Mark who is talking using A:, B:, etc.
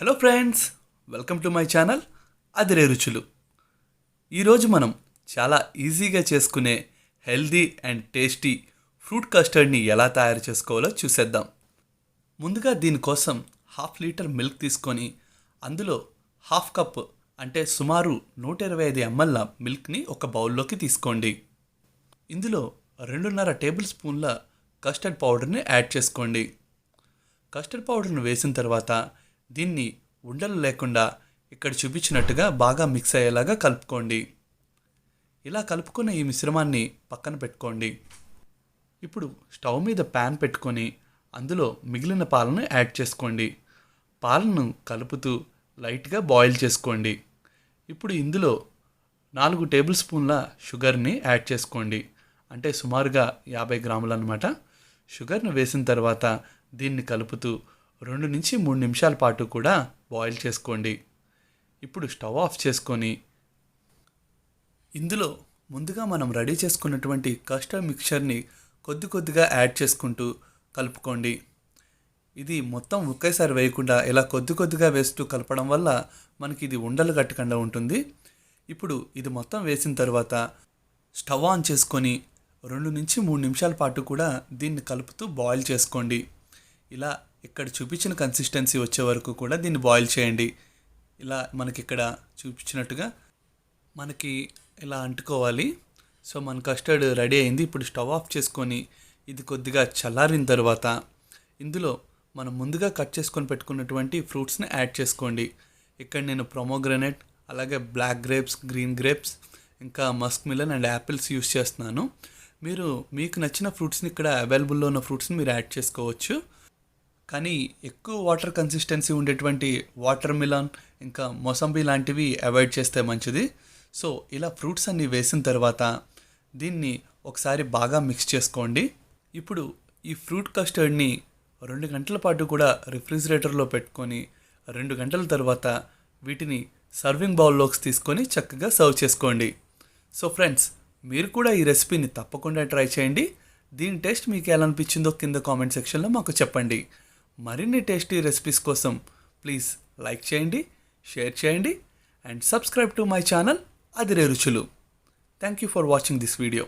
A: Hello friends, welcome to my channel Adire Ruchulu. ఈరోజు మనం చాలా ఈజీగా చేసుకునే హెల్దీ అండ్ టేస్టీ ఫ్రూట్ కస్టర్డ్ని ఎలా తయారు చేసుకోవాలో చూసేద్దాం. ముందుగా దీనికోసం 1/2 లీటర్ మిల్క్ తీసుకొని అందులో 1/2 కప్ అంటే సుమారు 125 ml మిల్క్ని ఒక బౌల్లోకి తీసుకోండి. ఇందులో 2.5 టేబుల్ స్పూన్ల కస్టర్డ్ పౌడర్ని యాడ్ చేసుకోండి. కస్టర్డ్ పౌడర్ను వేసిన తర్వాత దీన్ని ఉండలు లేకుండా ఇక్కడ చూపించినట్టుగా బాగా మిక్స్ అయ్యేలాగా కలుపుకోండి. ఇలా కలుపుకున్న ఈ మిశ్రమాన్ని పక్కన పెట్టుకోండి. ఇప్పుడు స్టవ్ మీద ప్యాన్ పెట్టుకొని అందులో మిగిలిన పాలను యాడ్ చేసుకోండి. పాలను కలుపుతూ లైట్గా బాయిల్ చేసుకోండి. ఇప్పుడు ఇందులో 4 టేబుల్ స్పూన్ల షుగర్ని యాడ్ చేసుకోండి. అంటే సుమారుగా 50 గ్రాములు అన్నమాట. షుగర్ను వేసిన తర్వాత దీన్ని కలుపుతూ 2 నుంచి 3 నిమిషాల పాటు కూడా బాయిల్ చేసుకోండి. ఇప్పుడు స్టవ్ ఆఫ్ చేసుకొని ఇందులో ముందుగా మనం రెడీ చేసుకున్నటువంటి కస్టర్డ్ మిక్చర్ని కొద్దిగా యాడ్ చేసుకుంటూ కలుపుకోండి. ఇది మొత్తం ఒకేసారి వేయకుండా ఇలా కొద్దిగా వేస్తూ కలపడం వల్ల మనకి ఇది ఉండలు కట్టకుండా ఉంటుంది. ఇప్పుడు ఇది మొత్తం వేసిన తర్వాత స్టవ్ ఆన్ చేసుకొని 2 నుంచి 3 నిమిషాల పాటు కూడా దీన్ని కలుపుతూ బాయిల్ చేసుకోండి. ఇలా ఇక్కడ చూపించిన కన్సిస్టెన్సీ వచ్చే వరకు కూడా దీన్ని బాయిల్ చేయండి. ఇలా మనకి ఇక్కడ చూపించినట్టుగా మనకి ఇలా అంటుకోవాలి. సో మన కస్టర్డ్ రెడీ అయింది. ఇప్పుడు స్టవ్ ఆఫ్ చేసుకొని ఇది కొద్దిగా చల్లారిన తర్వాత ఇందులో మనం ముందుగా కట్ చేసుకొని పెట్టుకున్నటువంటి ఫ్రూట్స్ని యాడ్ చేసుకోండి. ఇక్కడ నేను ప్రొమోగ్రనేట్, అలాగే బ్లాక్ గ్రేప్స్, గ్రీన్ గ్రేప్స్, ఇంకా Musk melon and apples use చేస్తున్నాను. మీకు నచ్చిన ఫ్రూట్స్ని ఇక్కడ అవైలబుల్లో ఉన్న ఫ్రూట్స్ని మీరు యాడ్ చేసుకోవచ్చు. కానీ ఎక్కువ వాటర్ కన్సిస్టెన్సీ ఉండేటువంటి వాటర్ మిలన్ ఇంకా మోసంబీ లాంటివి అవాయిడ్ చేస్తే మంచిది. సో ఇలా ఫ్రూట్స్ అన్నీ వేసిన తర్వాత దీన్ని ఒకసారి బాగా మిక్స్ చేసుకోండి. ఇప్పుడు ఈ ఫ్రూట్ కస్టర్డ్ని 2 గంటల పాటు కూడా రిఫ్రిజిరేటర్లో పెట్టుకొని 2 గంటల తర్వాత వీటిని సర్వింగ్ బౌల్లోకి తీసుకొని చక్కగా సర్వ్ చేసుకోండి. సో ఫ్రెండ్స్, మీరు కూడా ఈ రెసిపీని తప్పకుండా ట్రై చేయండి. దీని టేస్ట్ మీకు ఎలా అనిపించిందో కింద కామెంట్ సెక్షన్లో మాకు చెప్పండి. మరిన్ని టేస్టీ రెసిపీస్ కోసం ప్లీజ్ లైక్ చేయండి, షేర్ చేయండి and subscribe to my channel Adire Ruchulu. Thank you for watching this video.